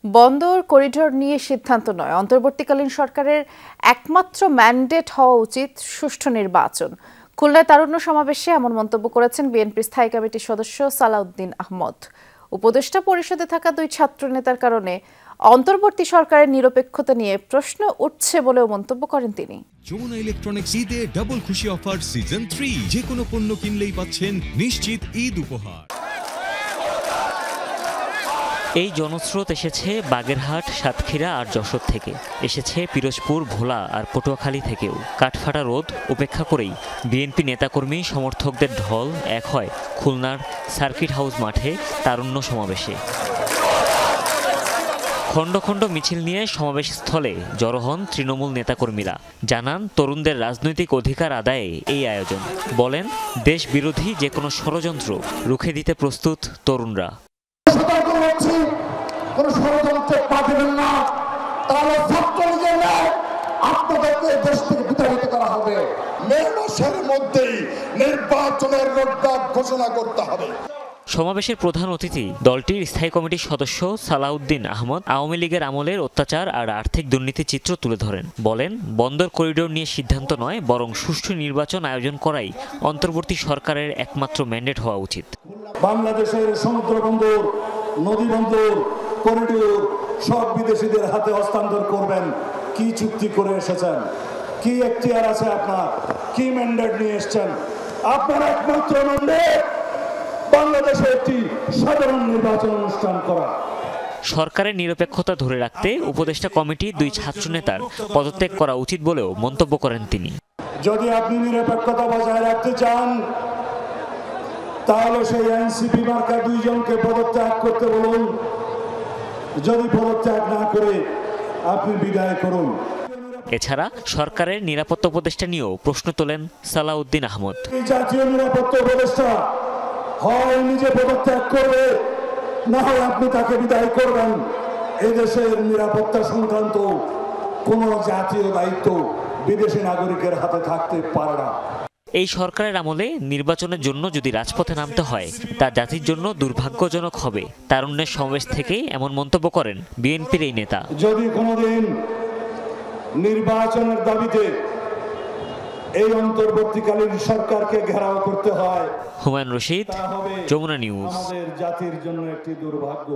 বন্দর করিডোর নিয়ে সিদ্ধান্ত নয়, অন্তর্বর্তীকালীন সরকারের একমাত্র ম্যান্ডেট হওয়া উচিত সুষ্ঠু নির্বাচন। খুলনায় তারুণ্য সমাবেশে এমন মন্তব্য করেছেন বিএনপির স্থায়ী কমিটির সদস্য সালাউদ্দিন আহমদ। উপদেষ্টা পরিষদে থাকা দুই ছাত্র নেতার কারণে অন্তর্বর্তী সরকারের নিরপেক্ষতা নিয়ে প্রশ্ন উঠছে বলেও মন্তব্য করেন তিনি। যমুনা ইলেকট্রনিক্স ঈদে ডাবল খুশি অফার সিজন 3, যে কোনো পণ্য কিনলেই পাচ্ছেন নিশ্চিত ঈদ উপহার। এই জনস্রোত এসেছে বাগেরহাট, সাতক্ষীরা আর যশোর থেকে, এসেছে পিরোজপুর, ভোলা আর পটুয়াখালী থেকেও। কাঠফাটা রোদ উপেক্ষা করেই বিএনপি নেতাকর্মী সমর্থকদের ঢল এক হয় খুলনার সার্কিট হাউস মাঠে তারুণ্য সমাবেশে। খণ্ড খণ্ড মিছিল নিয়ে সমাবেশস্থলে জড়ো হন তৃণমূল নেতাকর্মীরা। জানান তরুণদের রাজনৈতিক অধিকার আদায়ে এই আয়োজন। বলেন দেশ বিরোধী যে কোনো ষড়যন্ত্র রুখে দিতে প্রস্তুত তরুণরা। কোন ষড়যন্ত্রে পা দেবেন না, তাহলে ছাত্রলীগের আপনাদেরকে দেশ থেকে বিতাড়িত করা হবে। মে মাসের মধ্যেই নির্বাচনের রোডম্যাপ ঘোষণা করতে হবে। সমাবেশের প্রধান অতিথি দলটির স্থায়ী কমিটির সদস্য সালাউদ্দিন আহমদ আওয়ামী লীগের আমলের অত্যাচার আর আর্থিক দুর্নীতির চিত্র তুলে ধরেন। বলেন বন্দর করিডোর নিয়ে সিদ্ধান্ত নয়, বরং সুষ্ঠু নির্বাচন আয়োজন করাই অন্তর্বর্তী সরকারের একমাত্র ম্যান্ডেট হওয়া উচিত। বাংলাদেশের সমুদ্র বন্দর, নদী বন্দর, করিডোর সব বিদেশিদের হাতে হস্তান্তর করবেন। কি চুক্তি করে এসেছেন? কি এখতিয়ার আছে আপনার? কি ম্যান্ডেট নিয়ে এসেছেন? আপনার একমাত্র ম্যান্ডেট বাংলাদেশে একটি সাধারণ নির্বাচন অনুষ্ঠান করা। সরকারের নিরপেক্ষতা ধরে রাখতে উপদেষ্টা কমিটি দুই ছাত্রনেতার পদত্যাগ করা উচিত বলেও মন্তব্য করেন তিনি। যদি আপনি নিরপেক্ষতা বজায় রাখতে চান, তাহলে সেই এনসিপি মার্কা দুইজনকে পদত্যাগ করতে বলুন। যদি পদত্যাগ না করে আপনি বিদায় করুন। এছাড়া সরকারের নিরাপত্তা উপদেষ্টা নিয়েও প্রশ্ন তোলেন সালাউদ্দিন আহমদ। এই জাতীয় নিরাপত্তা উপদেষ্টা হয় নিজে পদত্যাগ করবে, না হয় আপনি তাকে বিদায় করবেন। এদেশের নিরাপত্তা সংক্রান্ত কোনো জাতীয় দায়িত্ব বিদেশি নাগরিকের হাতে থাকতে পারে না। এই সরকারের আমলে নির্বাচনের জন্য যদি রাজপথে নামতে হয়, তা জাতির জন্য দুর্ভাগ্যজনক হবে। তারুণ্যের সমাবেশ থেকেই এমন মন্তব্য করেন বিএনপির এই নেতা। যদি কোনোদিন নির্বাচনের দাবিতে এই অন্তর্বর্তীকালীন সরকারকে ঘেরাও করতে হয়, হুমায়ুন রশিদ, যমুনা নিউজ। আমাদের জাতির জন্য একটি দুর্ভাগ্য।